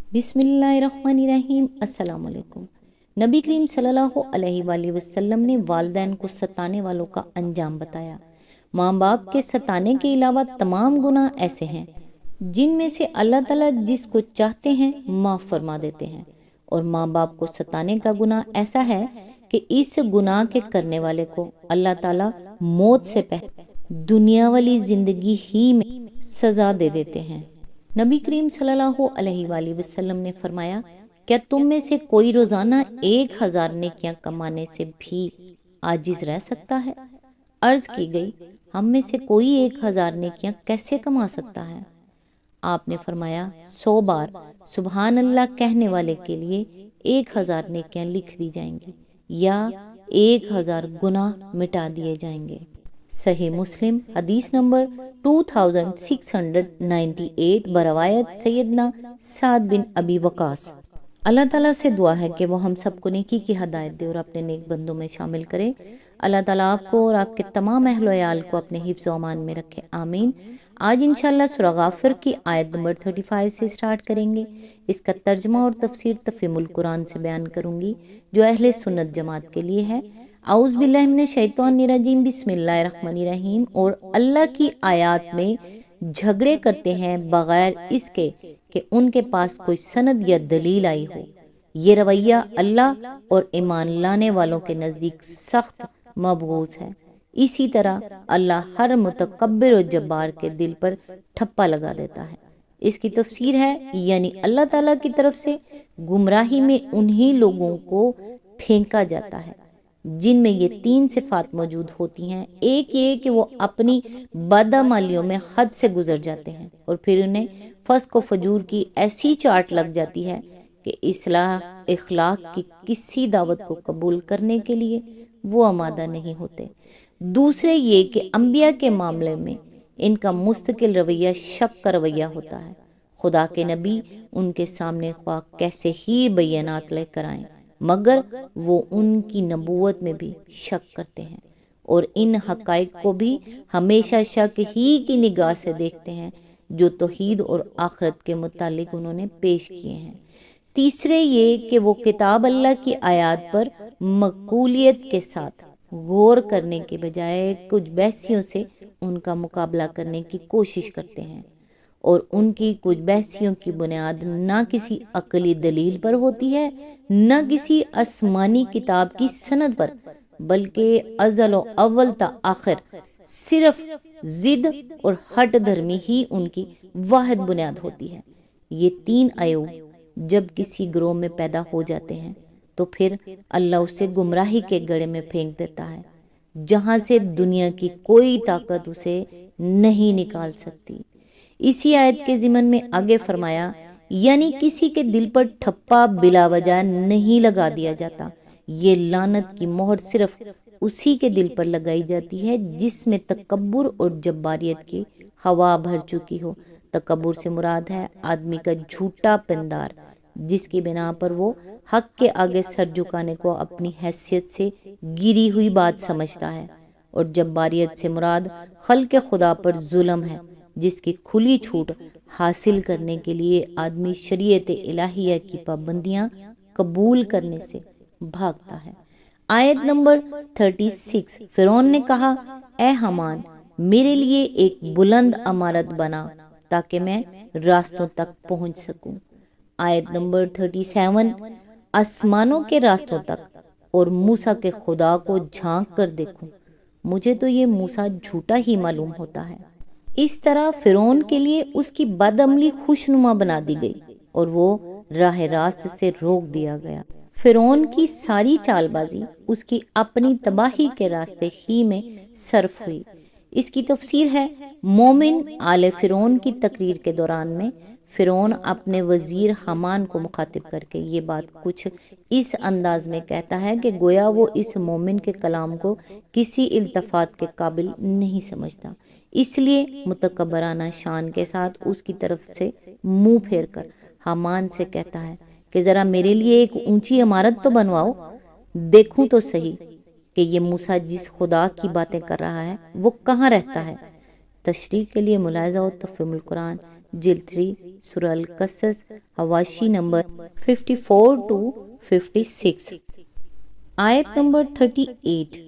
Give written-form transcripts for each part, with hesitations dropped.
بسم اللہ الرحمن الرحیم۔ السلام علیکم۔ نبی کریم صلی اللہ علیہ وآلہ وسلم نے والدین کو ستانے والوں کا انجام بتایا۔ ماں باپ کے ستانے کے علاوہ تمام گناہ ایسے ہیں جن میں سے اللہ تعالیٰ جس کو چاہتے ہیں معاف فرما دیتے ہیں، اور ماں باپ کو ستانے کا گناہ ایسا ہے کہ اس گناہ کے کرنے والے کو اللہ تعالیٰ موت سے پہلے دنیا والی زندگی ہی میں سزا دے دیتے ہیں۔ نبی کریم صلی اللہ علیہ وآلہ وسلم نے فرمایا، کیا تم میں سے کوئی روزانہ 1000 نیکیاں کمانے سے بھی عاجز رہ سکتا ہے؟ عرض کی گئی، ہم میں سے کوئی 1000 نیکیاں کیسے کما سکتا ہے؟ آپ نے فرمایا، 100 بار سبحان اللہ کہنے والے کے لیے 1000 نیکیاں لکھ دی جائیں گی یا 1000 گناہ مٹا دیے جائیں گے۔ صحیح مسلم حدیث نمبر 2698 بروایت سیدنا سعد بن ابی وقاص۔ اللہ تعالیٰ سے دعا ہے کہ وہ ہم سب کو نیکی کی ہدایت دے اور اپنے نیک بندوں میں شامل کرے۔ اللہ تعالیٰ آپ کو اور آپ کے تمام اہل و عیال کو اپنے حفظ و امان میں رکھے، آمین۔ آج انشاءاللہ سورہ غافر کی آیت نمبر 35 سے سٹارٹ کریں گے۔ اس کا ترجمہ اور تفسیر تفہیم القرآن سے بیان کروں گی جو اہل سنت جماعت کے لیے ہے۔ اعوذ باللہ من الشیطان الرجیم، بسم اللہ الرحمن الرحیم۔ اور اللہ کی آیات میں جھگڑے کرتے ہیں بغیر اس کے کہ ان کے پاس کوئی سند یا دلیل آئی ہو۔ یہ رویہ اللہ اور ایمان لانے والوں کے نزدیک سخت مبغوض ہے۔ اسی طرح اللہ ہر متکبر و جبار کے دل پر ٹھپا لگا دیتا ہے۔ اس کی تفسیر ہے، یعنی اللہ تعالیٰ کی طرف سے گمراہی میں انہی لوگوں کو پھینکا جاتا ہے جن میں یہ 3 صفات موجود ہوتی ہیں۔ ایک یہ کہ وہ اپنی بدعمالیوں میں حد سے گزر جاتے ہیں، اور پھر انہیں فسق و فجور کی ایسی چاٹ لگ جاتی ہے کہ اصلاح اخلاق کی کسی دعوت کو قبول کرنے کے لیے وہ آمادہ نہیں ہوتے۔ دوسرے یہ کہ انبیاء کے معاملے میں ان کا مستقل رویہ شک کا رویہ ہوتا ہے۔ خدا کے نبی ان کے سامنے خواہ کیسے ہی بینات لے کر آئیں مگر وہ ان کی نبوت میں بھی شک کرتے ہیں، اور ان حقائق کو بھی ہمیشہ شک ہی کی نگاہ سے دیکھتے ہیں جو توحید اور آخرت کے متعلق انہوں نے پیش کیے ہیں۔ تیسرے یہ کہ وہ کتاب اللہ کی آیات پر مقبولیت کے ساتھ غور کرنے کے بجائے کچھ بحثیوں سے ان کا مقابلہ کرنے کی کوشش کرتے ہیں، اور ان کی کچھ بحثیوں کی بنیاد نہ کسی عقلی دلیل پر ہوتی ہے نہ کسی آسمانی کتاب کی سند پر، بلکہ ازل و اول تا آخر صرف ضد اور ہٹ دھرمی ہی ان کی واحد بنیاد ہوتی ہے۔ یہ 3 عیوب جب کسی گروہ میں پیدا ہو جاتے ہیں تو پھر اللہ اسے گمراہی کے گڑھے میں پھینک دیتا ہے جہاں سے دنیا کی کوئی طاقت اسے نہیں نکال سکتی۔ اسی آیت کے ضمن میں آگے فرمایا، یعنی کسی کے دل پر ٹھپا بلا وجہ نہیں لگا دیا جاتا، یہ لعنت کی مہر صرف اسی کے دل پر لگائی جاتی ہے جس میں تکبر اور جباریت کی ہوا بھر چکی ہو۔ تکبر سے مراد ہے آدمی کا جھوٹا پندار جس کی بنا پر وہ حق کے آگے سر جھکانے کو اپنی حیثیت سے گری ہوئی بات سمجھتا ہے، اور جباریت سے مراد خلق خدا پر ظلم ہے جس کی کھلی چھوٹ حاصل کرنے کے لیے آدمی شریعت الہیہ کی پابندیاں قبول کرنے سے بھاگتا ہے۔ آیت نمبر 36، فرعون نے کہا، اے حامان میرے لیے ایک بلند عمارت بنا تاکہ میں راستوں تک پہنچ سکوں۔ آیت نمبر 37، آسمانوں کے راستوں تک اور موسیٰ کے خدا کو جھانک کر دیکھوں، مجھے تو یہ موسیٰ جھوٹا ہی معلوم ہوتا ہے۔ اس طرح فرعون کے لیے اس کی بدعملی خوشنما بنا دی گئی اور وہ راہ راست سے روک دیا گیا۔ فرعون کی ساری چال بازی اس کی اپنی تباہی کے راستے ہی میں صرف ہوئی۔ اس کی تفسیر ہے، مومن آل فرعون کی تقریر کے دوران میں فرعون اپنے وزیر حامان کو مخاطب کر کے یہ بات کچھ اس انداز میں کہتا ہے کہ گویا وہ اس مومن کے کلام کو کسی التفات کے قابل نہیں سمجھتا، اس لیے متکبرانہ شان کے ساتھ اس کی طرف سے منہ پھیر کر حامان سے کہتا ہے کہ ذرا میرے لیے ایک اونچی عمارت تو بنواؤ، دیکھوں تو صحیح کہ یہ موسیٰ جس خدا کی باتیں کر رہا ہے وہ کہاں رہتا ہے۔ تشریح کے لیے ملاحظہ و تفہیم القرآن جلد 3 سورہ القصص حواشی نمبر 54 to 56۔ آیت نمبر 38،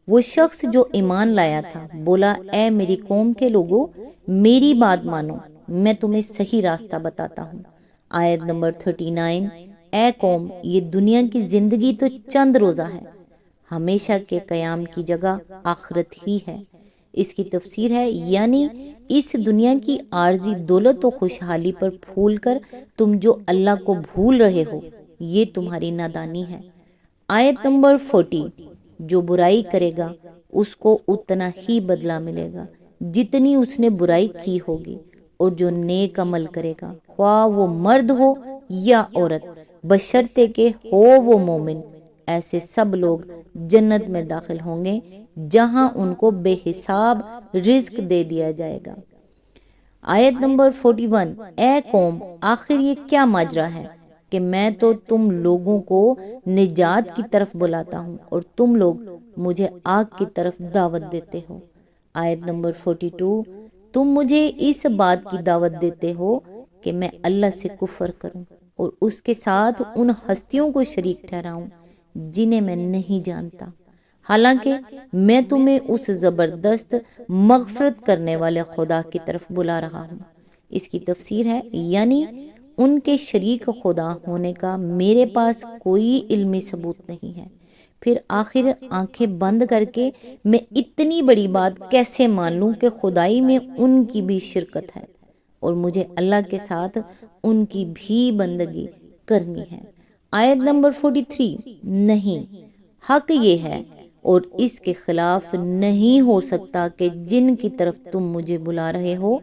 وہ شخص جو ایمان لایا تھا بولا اے میری قوم کے لوگوں میری بات مانو، میں تمہیں صحیح راستہ بتاتا ہوں۔ آیت نمبر 39، اے قوم یہ دنیا کی زندگی تو چند روزہ ہے، ہمیشہ کے قیام کی جگہ آخرت ہی ہے۔ اس کی تفسیر ہے یعنی اس دنیا کی عارضی دولت و خوشحالی پر پھول کر تم جو اللہ کو بھول رہے ہو یہ تمہاری نادانی ہے۔ آیت نمبر 40، جو برائی کرے گا اس کو اتنا ہی بدلہ ملے گا جتنی اس نے برائی کی ہوگی، اور جو نیک عمل کرے گا خواہ وہ مرد ہو یا عورت بشرطے کہ ہو وہ مومن، ایسے سب لوگ جنت میں داخل ہوں گے جہاں ان کو بے حساب رزق دے دیا جائے گا۔ آیت نمبر 41، اے قوم آخر یہ کیا ماجرا ہے کہ میں تو تم لوگوں کو نجات کی طرف بلاتا ہوں اور تم لوگ مجھے آگ کی طرف دعوت دیتے ہو۔ آیت نمبر 42، تم مجھے اس بات کی دعوت دیتے ہو کہ میں اللہ سے کفر کروں اور اس کے ساتھ ان ہستیوں کو شریک ٹھہراؤں جنہیں میں نہیں جانتا، حالانکہ میں تمہیں اس زبردست مغفرت کرنے والے خدا کی طرف بلا رہا ہوں۔ اس کی تفسیر ہے یعنی ان کے شریک خدا ہونے کا میرے پاس کوئی علمی ثبوت نہیں ہے، پھر آخر آنکھیں بند کر کے میں اتنی بڑی بات کیسے مان لوں کہ خدائی میں ان کی بھی شرکت ہے اور مجھے اللہ کے ساتھ ان کی بھی بندگی کرنی ہے۔ آیت نمبر 43، نہیں، حق یہ ہے اور اس کے خلاف نہیں ہو سکتا کہ جن کی طرف تم مجھے بلا رہے ہو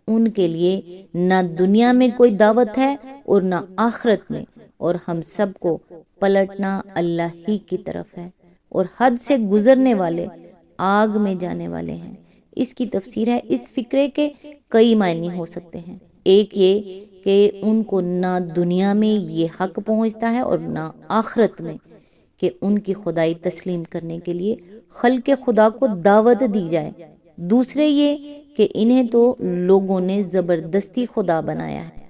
ان کے لیے نہ دنیا میں کوئی دعوت ہے اور نہ آخرت میں، اور ہم سب کو پلٹنا اللہ ہی کی طرف ہے، اور حد سے گزرنے والے آگ میں جانے والے ہیں۔ اس کی تفسیر ہے اس فکرے کے کئی معنی ہو سکتے ہیں، ایک یہ کہ ان کو نہ دنیا میں یہ حق پہنچتا ہے اور نہ آخرت میں کہ ان کی خدائی تسلیم کرنے کے لیے خلق خدا کو دعوت دی جائے، دوسرے یہ کہ انہیں تو لوگوں نے زبردستی خدا بنایا ہے،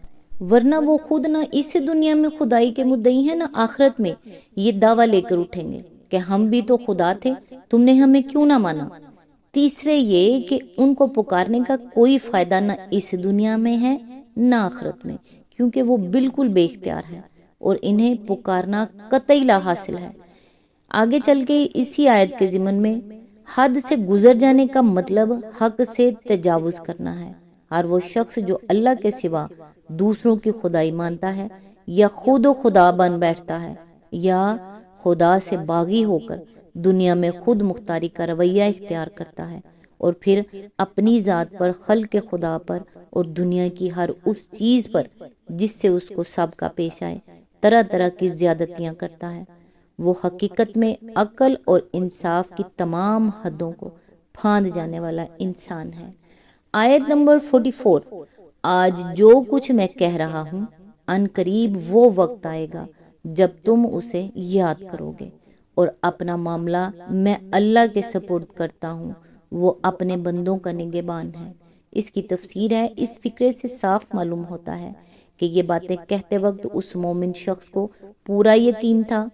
ورنہ وہ خود نہ اس دنیا میں خدائی کے مدعی ہیں نہ آخرت میں یہ دعویٰ لے کر اٹھیں گے کہ ہم بھی تو خدا تھے، تم نے ہمیں کیوں نہ مانا۔ تیسرے یہ کہ ان کو پکارنے کا کوئی فائدہ نہ اس دنیا میں ہے نہ آخرت میں، کیونکہ وہ بالکل بے اختیار ہے اور انہیں پکارنا قطعی لا حاصل ہے۔ آگے چل کے اسی آیت کے ضمن میں حد سے گزر جانے کا مطلب حق سے تجاوز کرنا ہے۔ اور وہ شخص جو اللہ کے سوا دوسروں کی خدائی مانتا ہے یا خود خدا بن بیٹھتا ہے یا خدا سے باغی ہو کر دنیا میں خود مختاری کا رویہ اختیار کرتا ہے اور پھر اپنی ذات پر، خلق خدا پر اور دنیا کی ہر اس چیز پر جس سے اس کو سابقہ پیش آئے طرح طرح کی زیادتیاں کرتا ہے، وہ حقیقت میں عقل اور انصاف کی تمام حدوں کو پھاند جانے والا انسان ہے۔ آیت نمبر 44، آج جو کچھ میں کہہ رہا ہوں ان قریب وہ وقت آئے گا جب تم اسے یاد کرو گے، اور اپنا معاملہ میں اللہ کے سپرد کرتا ہوں، وہ اپنے بندوں کا نگہبان ہے۔ اس کی تفسیر ہے اس فکرے سے صاف معلوم ہوتا ہے کہ یہ باتیں کہتے وقت اس مومن شخص کو پورا یقین تھا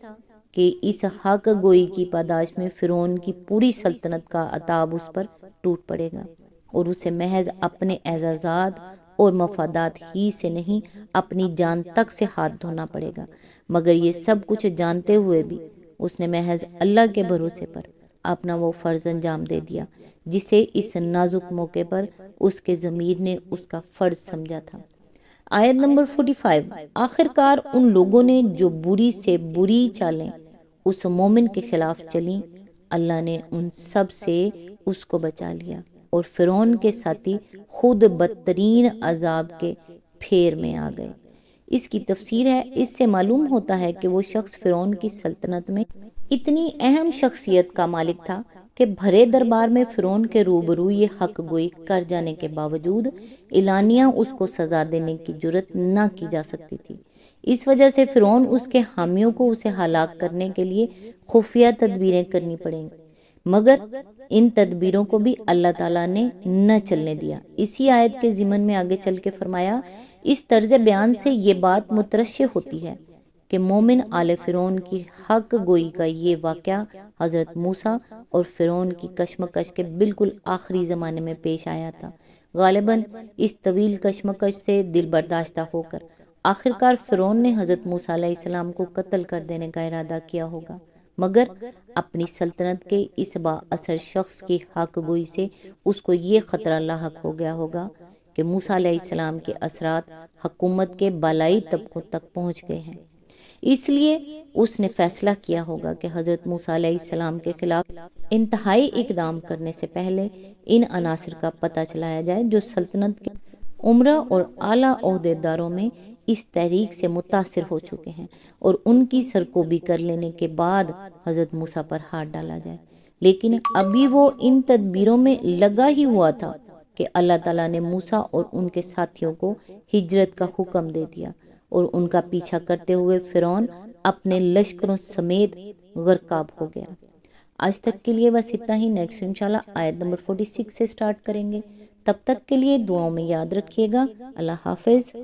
کہ اس حق گوئی کی پاداش میں فرعون کی پوری سلطنت کا عتاب اس پر ٹوٹ پڑے گا اور اسے محض اپنے اعزازات اور مفادات ہی سے نہیں اپنی جان تک سے ہاتھ دھونا پڑے گا، مگر یہ سب کچھ جانتے ہوئے بھی اس نے محض اللہ کے بھروسے پر اپنا وہ فرض انجام دے دیا جسے اس نازک موقع پر اس کے ضمیر نے اس کا فرض سمجھا تھا۔ آیت نمبر 45، آخر کار ان لوگوں نے جو بری سے بری چالیں اس مومن کے خلاف چلیں، اللہ نے ان سب سے اس کو بچا لیا اور فرعون کے ساتھی خود بدترین عذاب کے پھیر میں آ گئے۔ اس کی تفسیر ہے اس سے معلوم ہوتا ہے کہ وہ شخص فرعون کی سلطنت میں اتنی اہم شخصیت کا مالک تھا کہ بھرے دربار میں فرعون کے روبرو یہ حق گوئی کر جانے کے باوجود اعلانیہ اس کو سزا دینے کی جرت نہ کی جا سکتی تھی۔ اس وجہ سے فرعون اس کے حامیوں کو اسے ہلاک کرنے کے لیے خفیہ تدبیریں کرنی پڑیں۔ مگر ان تدبیروں کو بھی اللہ تعالیٰ نے نہ چلنے دیا۔ اسی آیت کے ضمن میں آگے چل کے فرمایا، اس طرز بیان سے یہ بات مترشح ہوتی ہے کہ مومن آل فرعون کی حق گوئی کا یہ واقعہ حضرت موسیٰ اور فرعون کی کشمکش کے بالکل آخری زمانے میں پیش آیا تھا۔ غالباً اس طویل کشمکش سے دل برداشتہ ہو کر آخرکار فرعون نے حضرت موسیٰ علیہ السلام کو قتل کر دینے کا ارادہ کیا ہوگا، مگر اپنی سلطنت کے اس با اثر شخص کی حق گوئی سے اس کو یہ خطرہ لاحق ہو گیا ہوگا کہ موسیٰ علیہ السلام کے اثرات حکومت کے بالائی طبقوں تک پہنچ گئے ہیں، اس لیے اس نے فیصلہ کیا ہوگا کہ حضرت موسیٰ علیہ السلام کے خلاف انتہائی اقدام کرنے سے پہلے ان عناصر کا پتہ چلایا جائے جو سلطنت کے عمرہ اور اعلیٰ عہدیداروں میں اس تحریک سے متاثر ہو چکے ہیں، اور ان کی سرکوبی کر لینے کے بعد حضرت موسیٰ پر ہاتھ ڈالا جائے۔ لیکن ابھی وہ ان تدبیروں میں لگا ہی ہوا تھا کہ اللہ تعالیٰ نے موسیٰ اور ان کے ساتھیوں کو ہجرت کا حکم دے دیا، اور ان کا پیچھا کرتے ہوئے فرعون اپنے لشکروں سمیت غرقاب ہو گیا۔ آج تک کے لیے بس اتنا ہی۔ نیکسٹ انشاءاللہ آیت نمبر 46 سے سٹارٹ کریں گے۔ تب تک کے لیے دعاؤں میں یاد رکھیے گا۔ اللہ حافظ۔